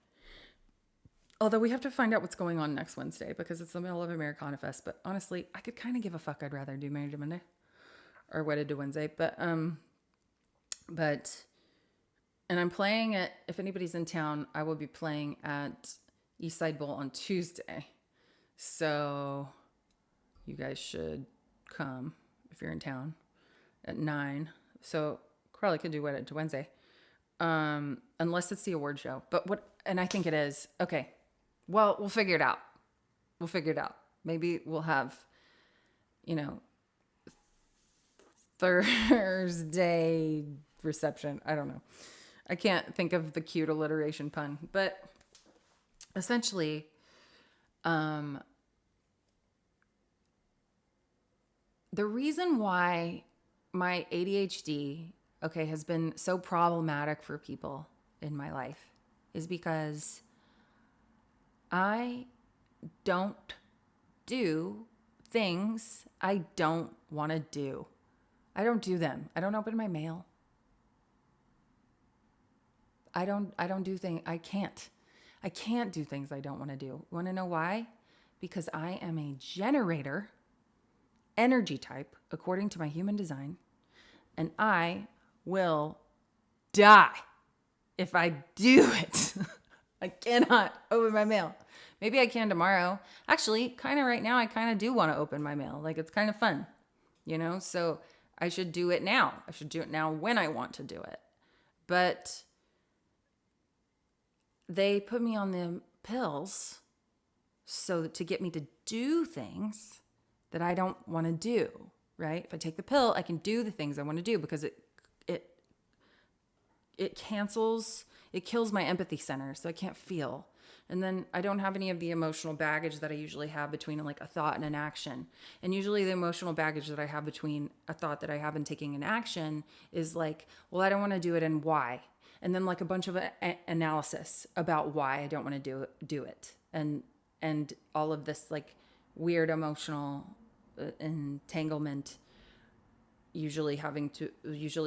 although we have to find out what's going on next Wednesday because it's the middle of Americana Fest, but honestly, I could kind of give a fuck. I'd rather do Married to Monday or Wedded to Wednesday, and I'm playing it, if anybody's in town, I will be playing at Eastside Bowl on Tuesday. So you guys should come if you're in town at 9. So probably could do Wedded to Wednesday. Unless it's the award show. And I think it is. Okay. Well, we'll figure it out. Maybe we'll have, Thursday reception. I don't know. I can't think of the cute alliteration pun, but essentially, the reason why my ADHD, has been so problematic for people in my life is because I don't do things I don't want to do. I don't do them. I don't open my mail. I don't do things. I can't do things I don't want to do. You want to know why? Because I am a generator, energy type, according to my human design, and I will die if I do it. I cannot open my mail. Maybe I can tomorrow. Actually, kind of right now, I kind of do want to open my mail. Like, it's kind of fun, So I should do it now. I should do it now when I want to do it. But they put me on the pills to get me to do things that I don't want to do, right? If I take the pill, I can do the things I want to do because it kills my empathy center, so I can't feel. And then I don't have any of the emotional baggage that I usually have between like a thought and an action. And usually the emotional baggage that I have between a thought that I have and taking an action is like, well, I don't want to do it and why. And then like a bunch of analysis about why I don't want to do it. And all of this like weird emotional entanglement usually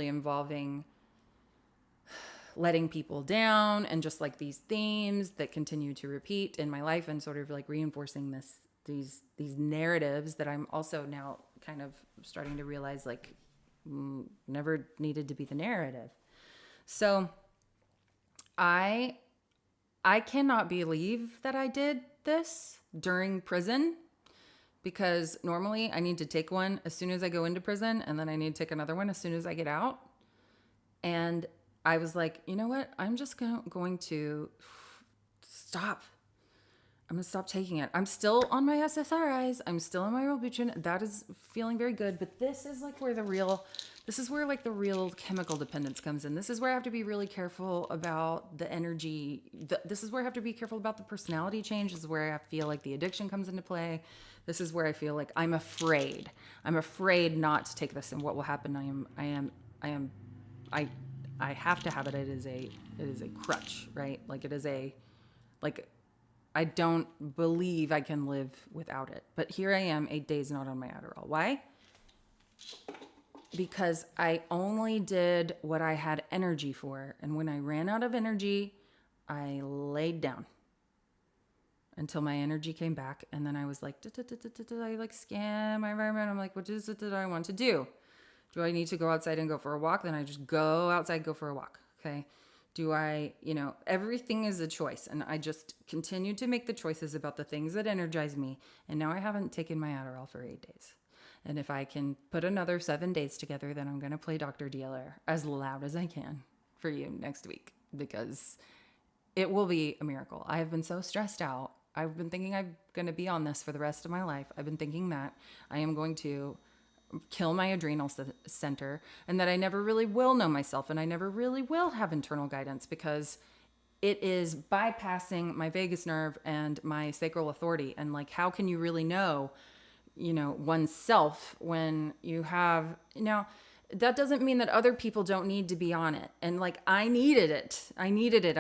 involving letting people down and just like these themes that continue to repeat in my life and sort of like reinforcing these narratives that I'm also now kind of starting to realize like never needed to be the narrative. So I cannot believe that I did this during prison because normally I need to take one as soon as I go into prison and then I need to take another one as soon as I get out. And I was like, you know what? I'm just going to stop. I'm going to stop taking it. I'm still on my SSRIs. I'm still on my Robutin. That is feeling very good. But this is like where the real chemical dependence comes in. This is where I have to be really careful about the energy. This is where I have to be careful about the personality change. This is where I feel like the addiction comes into play. This is where I feel like I'm afraid. I'm afraid not to take this. And what will happen? I have to have it. It is a crutch, right? Like I don't believe I can live without it. But here I am 8 days not on my Adderall. Why? Because I only did what I had energy for. And when I ran out of energy, I laid down until my energy came back. And then I was like, I like scan my environment. I'm like, what is it that I want to do? Do I need to go outside and go for a walk? Then I just go outside, go for a walk. Okay. Do I, everything is a choice. And I just continue to make the choices about the things that energize me. And now I haven't taken my Adderall for 8 days. And if I can put another 7 days together, then I'm going to play Dr. DLR as loud as I can for you next week, because it will be a miracle. I have been so stressed out. I've been thinking I'm going to be on this for the rest of my life. I've been thinking that I am going to kill my adrenal center, and that I never really will know myself, and I never really will have internal guidance, because it is bypassing my vagus nerve and my sacral authority. And like, how can you really know, oneself when you have, that doesn't mean that other people don't need to be on it. And like, I needed it. I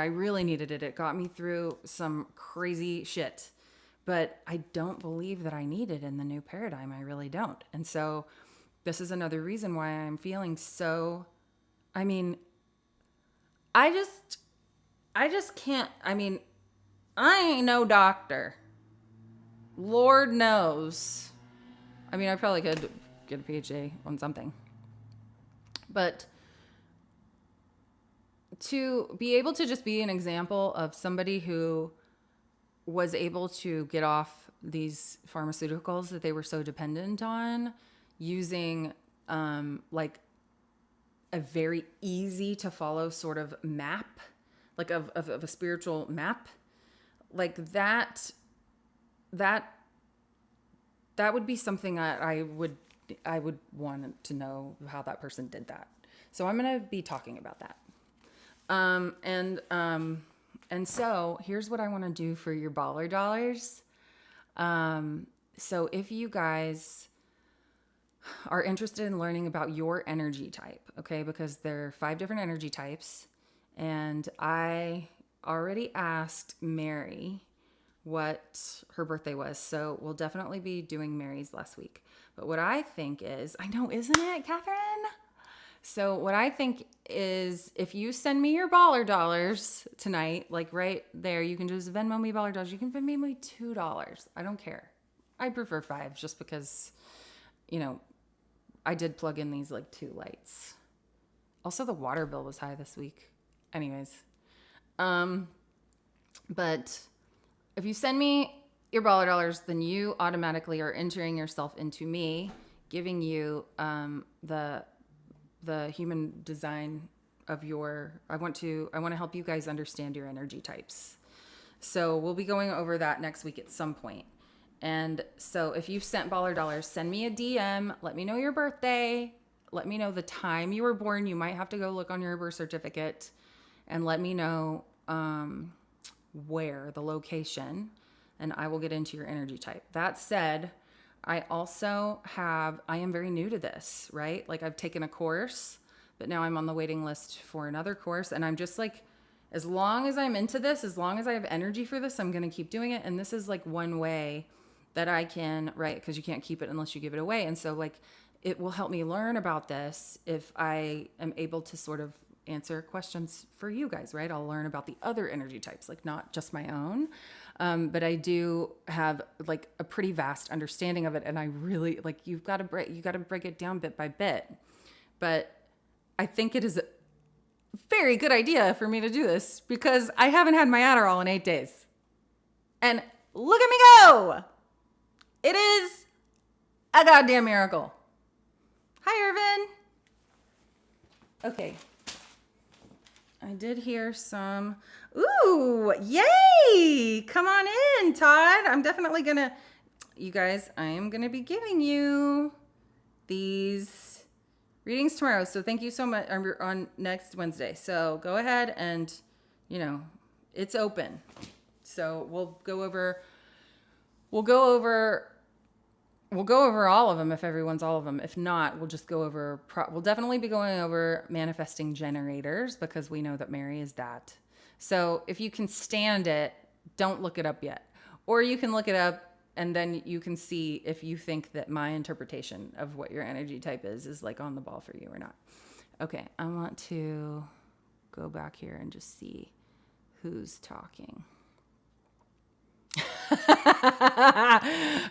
really needed it. It got me through some crazy shit, but I don't believe that I need it in the new paradigm. I really don't. And so this is another reason why I'm feeling so, I just can't, I ain't no doctor. Lord knows. I probably could get a PhD on something. But to be able to just be an example of somebody who was able to get off these pharmaceuticals that they were so dependent on, using like a very easy to follow sort of map, like of a spiritual map, like that would be something I would want to know how that person did that. So I'm going to be talking about that. And so here's what I want to do for your baller dollars. So if you guys are interested in learning about your energy type, okay, because there are 5 different energy types, and I already asked Mary what her birthday was, so we'll definitely be doing Mary's last week. But what I think is, I know, isn't it, Catherine? So what I think is, if you send me your baller dollars tonight, like right there, you can just Venmo me baller dollars. You can Venmo me $2. I don't care. I prefer 5 just because, I did plug in these like 2 lights. Also, the water bill was high this week. Anyways, but if you send me your baller dollars, then you automatically are entering yourself into me, giving you the human design of your. I want to help you guys understand your energy types. So we'll be going over that next week at some point. And so if you've sent baller dollars, send me a DM. Let me know your birthday. Let me know the time you were born. You might have to go look on your birth certificate, and let me know where, the location, and I will get into your energy type. That said, I am very new to this, right? Like, I've taken a course, but now I'm on the waiting list for another course. And I'm just like, as long as I'm into this, as long as I have energy for this, I'm going to keep doing it. And this is like one way that I can, right? Because you can't keep it unless you give it away. And so like, it will help me learn about this if I am able to sort of answer questions for you guys, right? I'll learn about the other energy types, like not just my own. But I do have like a pretty vast understanding of it. And I really like, you got to break it down bit by bit. But I think it is a very good idea for me to do this, because I haven't had my Adderall in 8 days. And look at me go. It is a goddamn miracle. Hi, Irvin. Okay. I did hear some. Ooh, yay! Come on in, Todd. I'm definitely gonna, you guys, I am gonna be giving you these readings tomorrow. So thank you so much on next Wednesday. So go ahead and, it's open. So we'll go over all of them if everyone's all of them. If not, we'll just go over, we'll definitely be going over manifesting generators, because we know that Mary is that. So if you can stand it, don't look it up yet. Or you can look it up and then you can see if you think that my interpretation of what your energy type is like on the ball for you or not. Okay, I want to go back here and just see who's talking.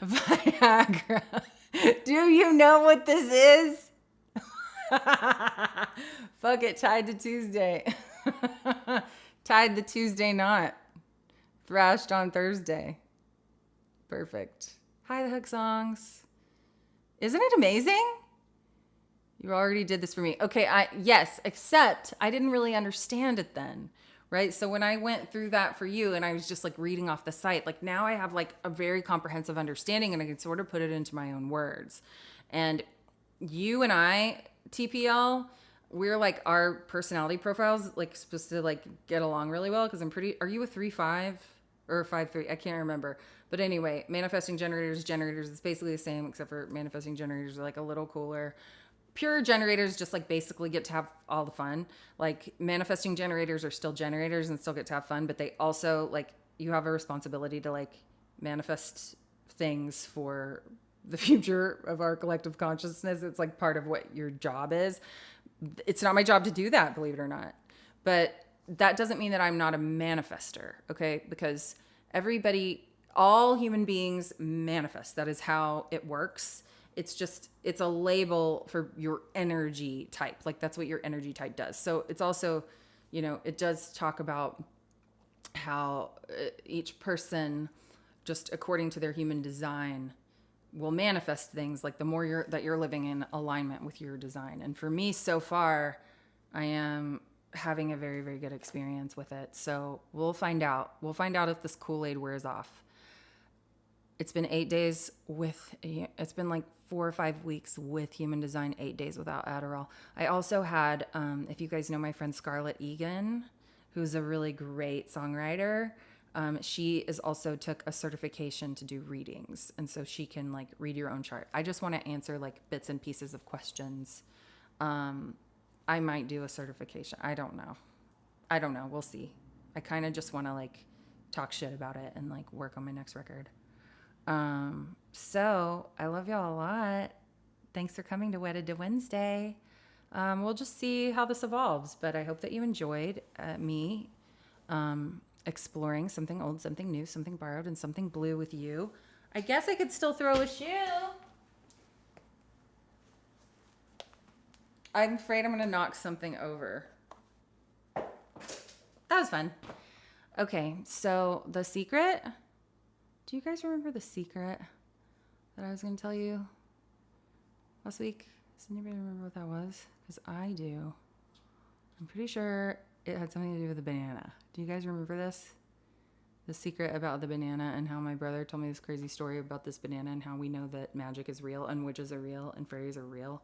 Viagra. Do you know what this is? Fuck it, tied to Tuesday. Tied the Tuesday knot. Thrashed on Thursday. Perfect. Hi, the Hook Songs. Isn't it amazing? You already did this for me. Okay, yes, except I didn't really understand it then, right? So when I went through that for you and I was just like reading off the site, like now I have like a very comprehensive understanding and I can sort of put it into my own words. And you and I, TPL, we're like our personality profiles like supposed to like get along really well because are you a 3-5 or a 5-3? I can't remember. But anyway, manifesting generators, it's basically the same except for manifesting generators are like a little cooler. Pure generators just like basically get to have all the fun. Like manifesting generators are still generators and still get to have fun, but they also like you have a responsibility to like manifest things for the future of our collective consciousness. It's like part of what your job is. It's not my job to do that, believe it or not. But that doesn't mean that I'm not a manifester, okay? Because all human beings manifest. That is how it works. It's a label for your energy type. Like that's what your energy type does. So it's also, it does talk about how each person, just according to their human design, will manifest things like the more that you're living in alignment with your design. And for me, so far, I am having a very, very good experience with it. So we'll find out. We'll find out if this Kool-Aid wears off. It's been 8 days it's been like 4 or 5 weeks with human design, 8 days without Adderall. I also had, if you guys know my friend Scarlett Egan, who's a really great songwriter, she is also took a certification to do readings. And so she can like read your own chart. I just want to answer like bits and pieces of questions. I might do a certification. I don't know. We'll see. I kind of just want to like talk shit about it and like work on my next record. So I love y'all a lot. Thanks for coming to Wedded to Wednesday. We'll just see how this evolves, but I hope that you enjoyed me exploring something old, something new, something borrowed, and something blue with you. I guess I could still throw a shoe. I'm afraid I'm going to knock something over. That was fun. Okay, so the secret. Do you guys remember the secret that I was going to tell you last week? Does anybody remember what that was? Because I do. I'm pretty sure it had something to do with a banana. Do you guys remember this? The secret about the banana and how my brother told me this crazy story about this banana and how we know that magic is real and witches are real and fairies are real.